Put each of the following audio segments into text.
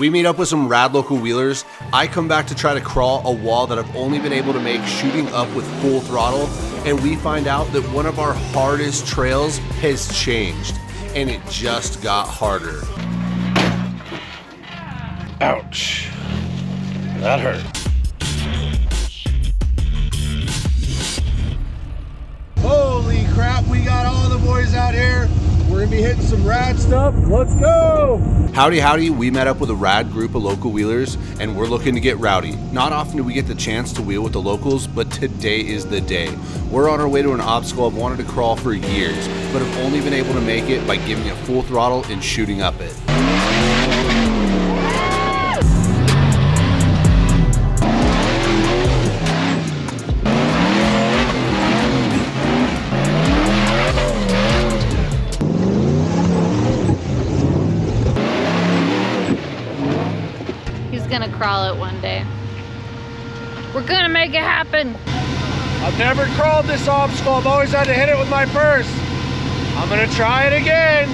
We meet up with some rad local wheelers. I come back to try to crawl a wall that I've only been able to make shooting up with full throttle, and we find out that one of our hardest trails has changed, and it just got harder. Ouch. That hurt. Holy crap, we got all the boys out here. We're gonna be hitting some rad stuff. Let's go! Howdy, howdy. We met up with a rad group of local wheelers, and we're looking to get rowdy. Not often do we get the chance to wheel with the locals, but today is the day. We're on our way to an obstacle I've wanted to crawl for years, but have only been able to make it by giving it full throttle and shooting up it. Gonna crawl it one day. We're gonna make it happen. I've never crawled this obstacle. I've always had to hit it with my purse. I'm gonna try it again.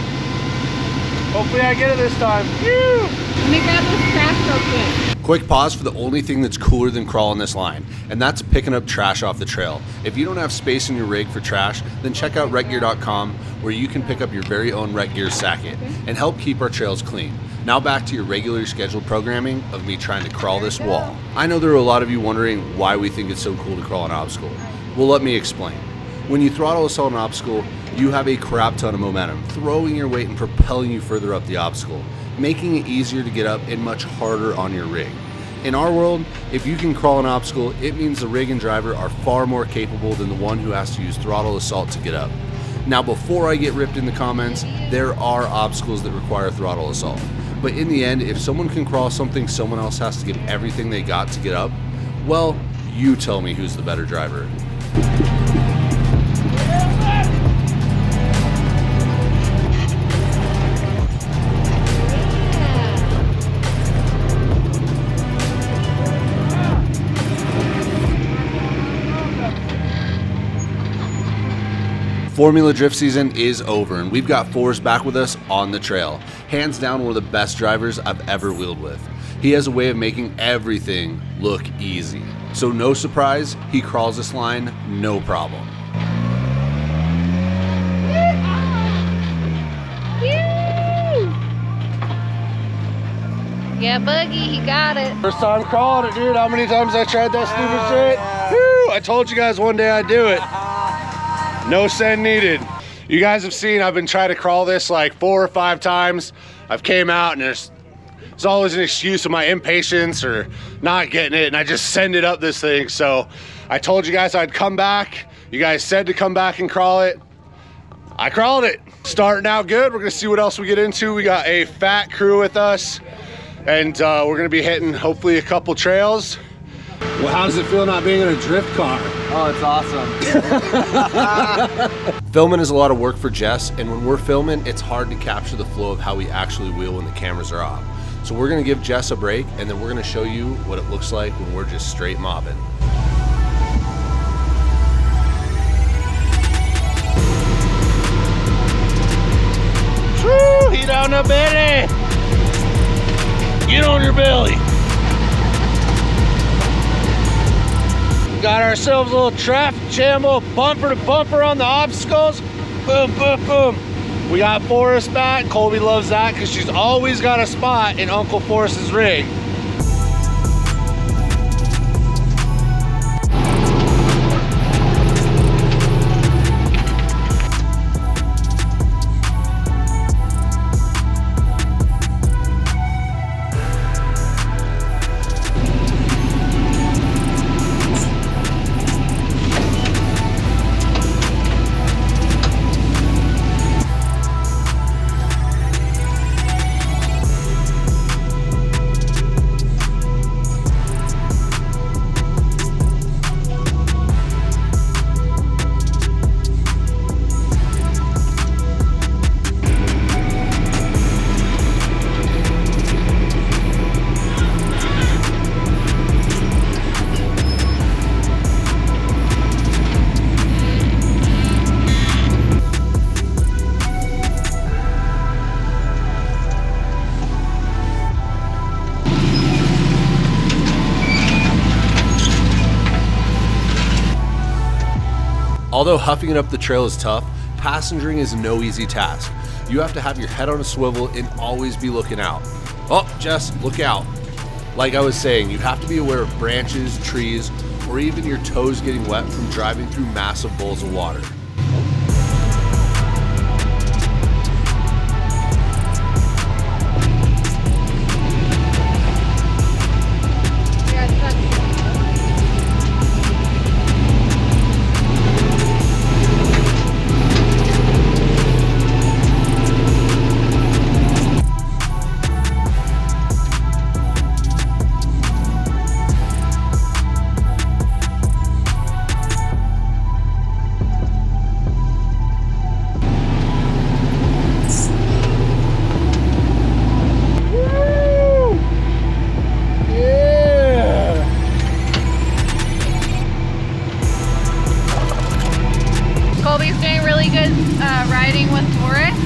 Hopefully I get it this time. Whew. Let me grab this trash real quick. Quick pause for the only thing that's cooler than crawling this line, and that's picking up trash off the trail. If you don't have space in your rig for trash, then check out wreckgear.com, where you can pick up your very own Wreck Gear Sacket and help keep our trails clean. Now back to your regularly scheduled programming of me trying to crawl this wall. I know there are a lot of you wondering why we think it's so cool to crawl an obstacle. Well, let me explain. When you throttle assault an obstacle, you have a crap ton of momentum, throwing your weight and propelling you further up the obstacle, making it easier to get up and much harder on your rig. In our world, if you can crawl an obstacle, it means the rig and driver are far more capable than the one who has to use throttle assault to get up. Now, before I get ripped in the comments, there are obstacles that require throttle assault. But in the end, if someone can crawl something someone else has to give everything they got to get up, well, you tell me who's the better driver. 4-Mula drift season is over, and we've got Forrest back with us on the trail. Hands down, one of the best drivers I've ever wheeled with. He has a way of making everything look easy. So no surprise, he crawls this line no problem. Yeah, Buggy, he got it. First time crawling it, dude. How many times I tried that stupid shit? Woo! I told you guys one day I'd do it. No send needed. You guys have seen I've been trying to crawl this like 4 or 5 times. I've came out and there's always an excuse of my impatience or not getting it, and I just send it up this thing. So I told you guys I'd come back. You guys said to come back and crawl it. I crawled it. Starting out good. We're gonna see what else we get into. We got a fat crew with us, and we're gonna be hitting hopefully a couple trails. Well, how does it feel not being in a drift car? Oh, it's awesome. Filming is a lot of work for Jess, and when we're filming, it's hard to capture the flow of how we actually wheel when the cameras are off. So we're gonna give Jess a break, and then we're gonna show you what it looks like when we're just straight mobbing. Woo! Heat on the belly! Get on your belly! Got ourselves a little traffic jam, little bumper to bumper on the obstacles. Boom, boom, boom. We got Forrest back. Colby loves that because she's always got a spot in Uncle Forrest's rig. Although huffing it up the trail is tough, passengering is no easy task. You have to have your head on a swivel and always be looking out. Oh, Jess, look out. Like I was saying, you have to be aware of branches, trees, or even your toes getting wet from driving through massive bowls of water. Riding with tourists.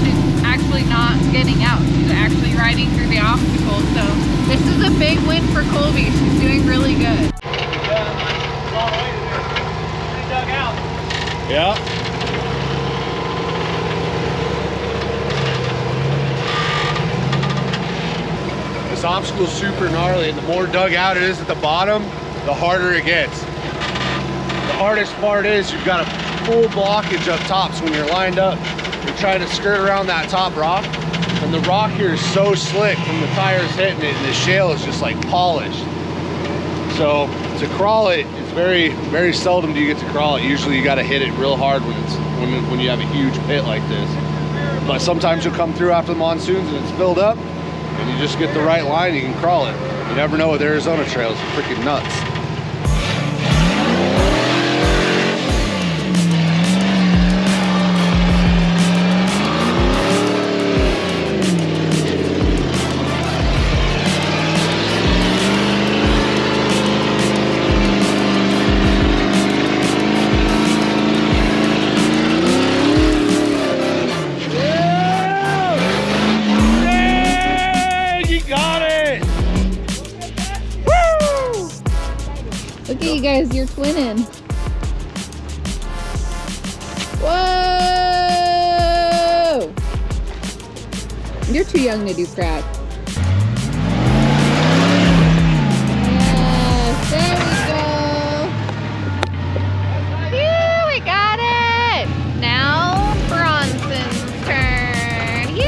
She's actually not getting out. She's actually riding through the obstacles. So this is a big win for Colby. She's doing really good. Yeah. This obstacle's super gnarly, and the more dug out it is at the bottom, the harder it gets. The hardest part is you've got a full blockage up top, so when you're lined up, you're trying to skirt around that top rock, and the rock here is so slick from the tires hitting it, and the shale is just like polished. So to crawl it, it's very seldom do you get to crawl it. Usually you got to hit it real hard when you have a huge pit like this. But sometimes you'll come through after the monsoons and it's filled up, and you just get the right line, you can crawl it. You never know with Arizona trails, it's freaking nuts. Look at you guys, you're twinning. Whoa! You're too young to do crap. Yes, there we go. Phew, we got it! Now Bronson's turn. Yoo!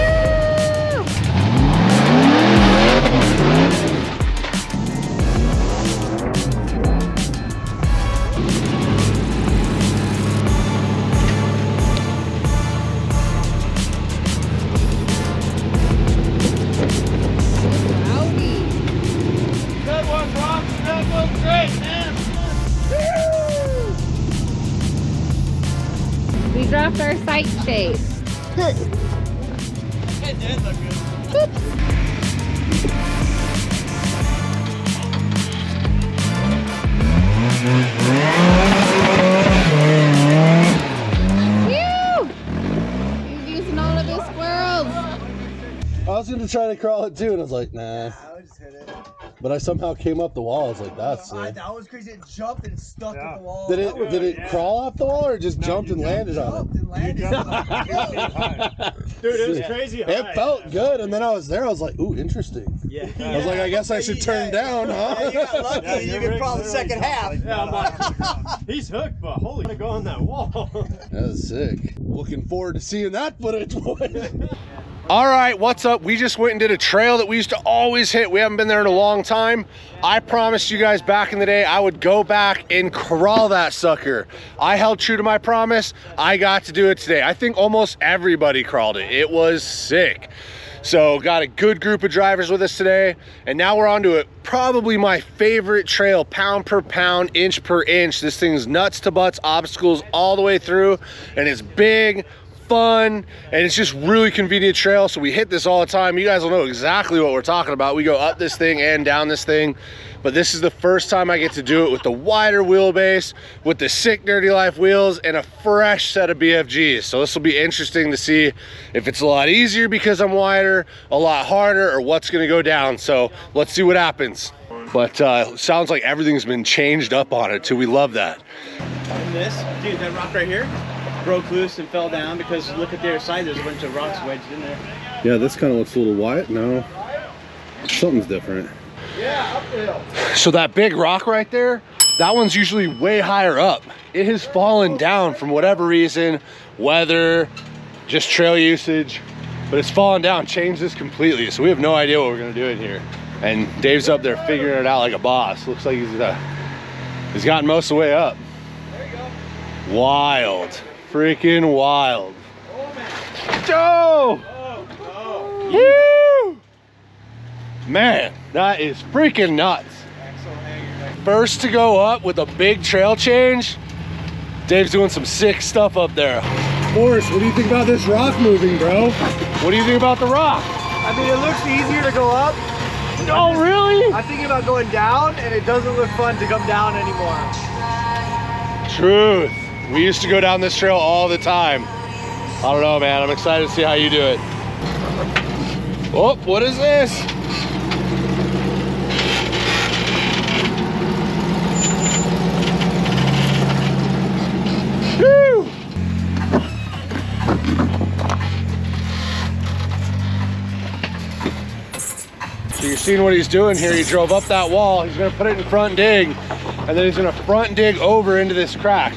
We dropped our sight shape. It did look good. Phew! He's using all of his squirrels. I was gonna try to crawl it too, and I was like, nah. I would just hit it. But I somehow came up the wall. I was like, that's sick. That was crazy. It jumped and stuck at the wall. Did it crawl off the wall or just jumped and landed on it? Dude, it was crazy high. It felt good, and then I was there. I was like, ooh, interesting. Yeah. I was like, I guess I should turn down, huh? Yeah, you got lucky. You could crawl the second half. Yeah, I'm like, he's hooked, but holy, to go on that wall. That was sick. Looking forward to seeing that footage, boys. All right, what's up? We just went and did a trail that we used to always hit. We haven't been there in a long time. I promised you guys back in the day I would go back and crawl that sucker. I held true to my promise. I got to do it today. I think almost everybody crawled it. It was sick. So got a good group of drivers with us today, and now we're on to it. Probably my favorite trail, pound per pound, inch per inch. This thing's nuts to butts, obstacles all the way through, and it's big, fun, and it's just really convenient trail. So we hit this all the time. You guys will know exactly what we're talking about. We go up this thing and down this thing, but this is the first time I get to do it with the wider wheelbase, with the sick Dirty Life wheels, and a fresh set of BFGs. So this will be interesting to see if it's a lot easier because I'm wider, a lot harder, or what's gonna go down. So let's see what happens. But sounds like everything's been changed up on it too. We love that. from this. Dude, that rock right here broke loose and fell down because look at the other side, there's a bunch of rocks wedged in there. Yeah, this kind of looks a little white. No, something's different. Yeah, uphill. So that big rock right there, that one's usually way higher up. It has fallen down from whatever reason, weather, just trail usage, but it's fallen down, changed this completely. So we have no idea what we're gonna do in here. And Dave's up there figuring it out like a boss. Looks like he's gotten most of the way up. There you go. Wild, freaking wild. Oh, man. Joe! Woo! Man, that is freaking nuts. First to go up with a big trail change. Dave's doing some sick stuff up there. Forrest, what do you think about this rock moving, bro? What do you think about the rock? I mean, it looks easier to go up. Oh, really? I'm thinking about going down, and it doesn't look fun to come down anymore. Truth. We used to go down this trail all the time. I don't know, man. I'm excited to see how you do it. Oh, what is this? Woo! So you're seeing what he's doing here. He drove up that wall. He's gonna put it in front dig, and then he's gonna front dig over into this crack.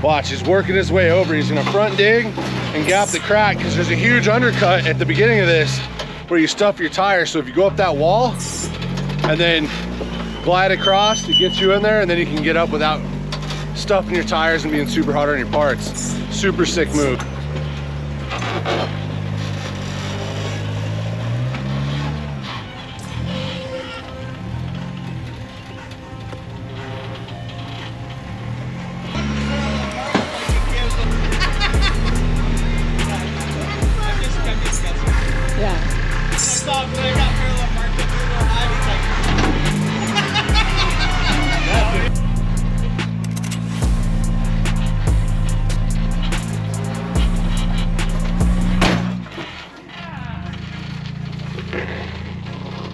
Watch, he's working his way over. He's gonna front dig and gap the crack because there's a huge undercut at the beginning of this where you stuff your tires. So if you go up that wall and then glide across, it gets you in there, and then you can get up without stuffing your tires and being super hard on your parts. Super sick move.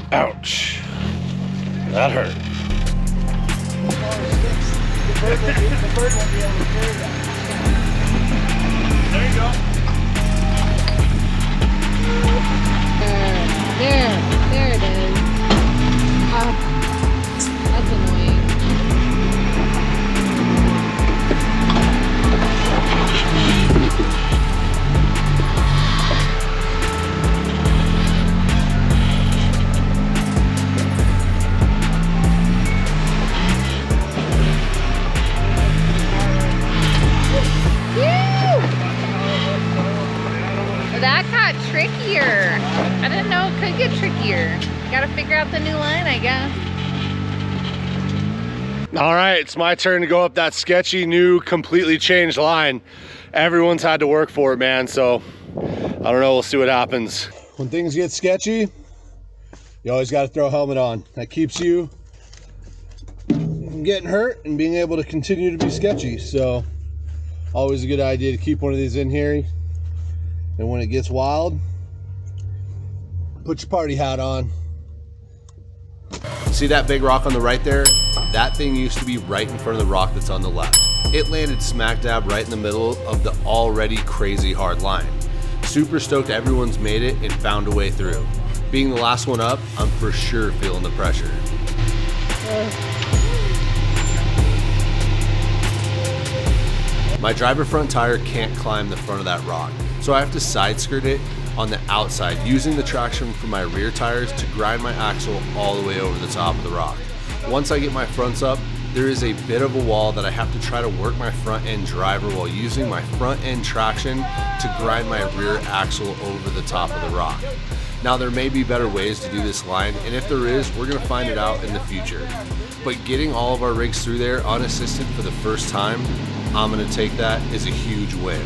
Ouch. That hurt. There you go. There it is. That's annoying. That got trickier. I didn't know it could get trickier. Gotta figure out the new line, I guess. All right, it's my turn to go up that sketchy, new, completely changed line. Everyone's had to work for it, man, so I don't know, we'll see what happens. When things get sketchy, you always got to throw a helmet on. That keeps you from getting hurt and being able to continue to be sketchy. So always a good idea to keep one of these in here. And when it gets wild, put your party hat on. See that big rock on the right there? That thing used to be right in front of the rock that's on the left. It landed smack dab right in the middle of the already crazy hard line. Super stoked everyone's made it and found a way through. Being the last one up, I'm for sure feeling the pressure. My driver front tire can't climb the front of that rock, so I have to side skirt it on the outside, using the traction from my rear tires to grind my axle all the way over the top of the rock. Once I get my fronts up, there is a bit of a wall that I have to try to work my front end driver while using my front end traction to grind my rear axle over the top of the rock. Now there may be better ways to do this line, and if there is, we're gonna find it out in the future. But getting all of our rigs through there unassisted for the first time, I'm gonna take that as a huge win.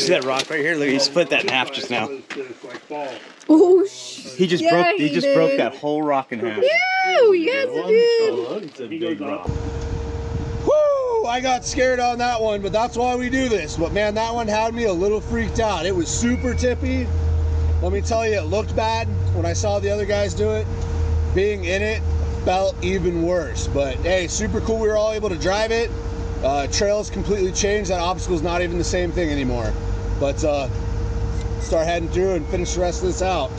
See that rock right here? Look, he split that in half just now. Oh, He just broke that whole rock in half. Yes, dude. Woo! I got scared on that one, but that's why we do this. But man, that one had me a little freaked out. It was super tippy. Let me tell you, it looked bad when I saw the other guys do it. Being in it felt even worse. But hey, super cool. We were all able to drive it. Trails completely changed. That obstacle's not even the same thing anymore. But start heading through and finish the rest of this out.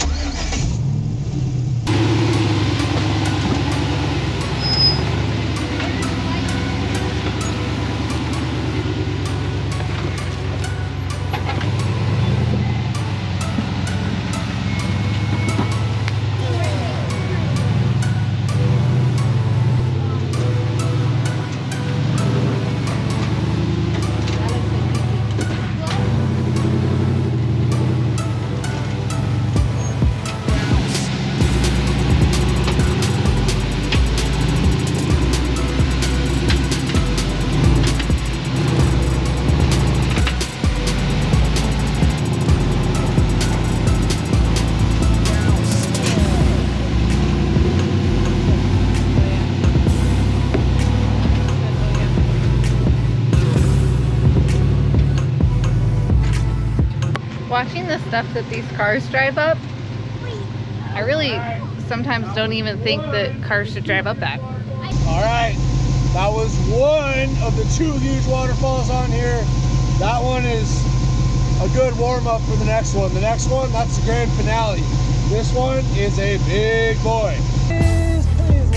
Watching the stuff that these cars drive up, I really sometimes don't even think that cars should drive up that. All right, that was one of the 2 huge waterfalls on here. That one is a good warm-up for the next one. The next one, that's the grand finale. This one is a big boy. Please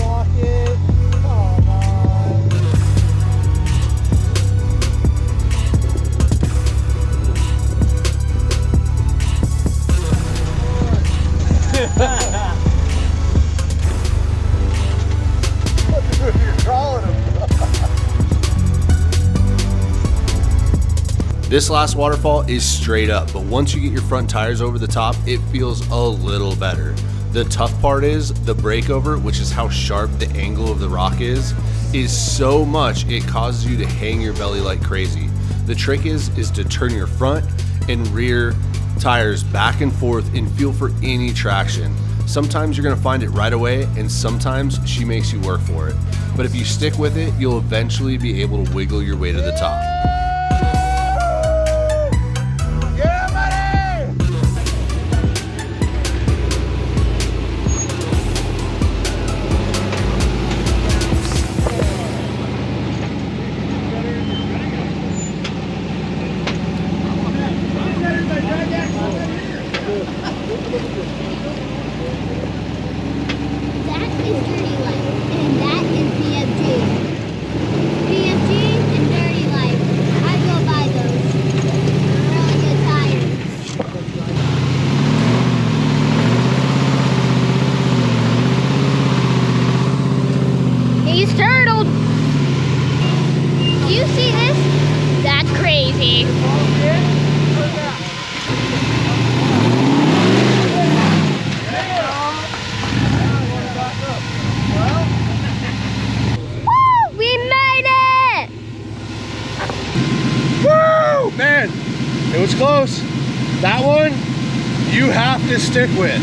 lock it. Come on. You're crawling him. This last waterfall is straight up, but once you get your front tires over the top, it feels a little better. The tough part is the breakover, which is how sharp the angle of the rock is so much it causes you to hang your belly like crazy. The trick is to turn your front and rear tires back and forth and feel for any traction. Sometimes you're gonna find it right away, and sometimes she makes you work for it. But if you stick with it, you'll eventually be able to wiggle your way to the top. He's turtled. Do you see this? That's crazy. Woo! We made it! Woo! Man, it was close. That one, you have to stick with.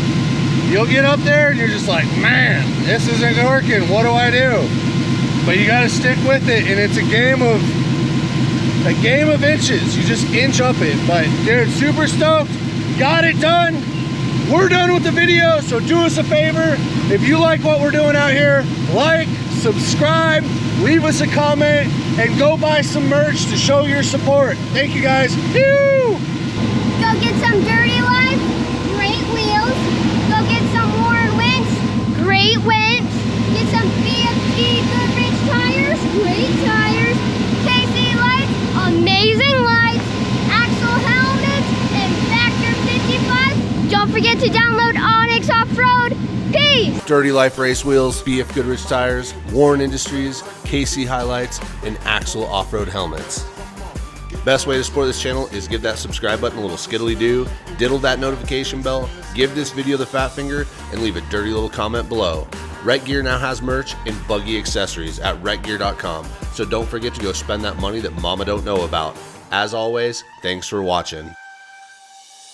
You'll get up there and you're just like, man, this isn't working. What do I do? But you got to stick with it, and it's a game of inches. You just inch up it. But dude, super stoked. Got it done. We're done with the video, so do us a favor. If you like what we're doing out here, like, subscribe, leave us a comment, and go buy some merch to show your support. Thank you guys. Woo! Go get some Dirty Life, great wheels. Go get some Warren Winch, great winch. Get some BFGoodrich tires, great tires. KC lights, amazing lights. Axle helmets and Factor 55. Don't forget to download OnXOffroad. Peace! Dirty Life race wheels, BFGoodrich tires, Warren Industries, KC HiLites, and Axle Off-Road helmets. Best way to support this channel is give that subscribe button a little skiddly do, diddle that notification bell, give this video the fat finger, and leave a dirty little comment below. Rec Gear now has merch and buggy accessories at wreckgear.com, so don't forget to go spend that money that mama don't know about. As always, thanks for watching.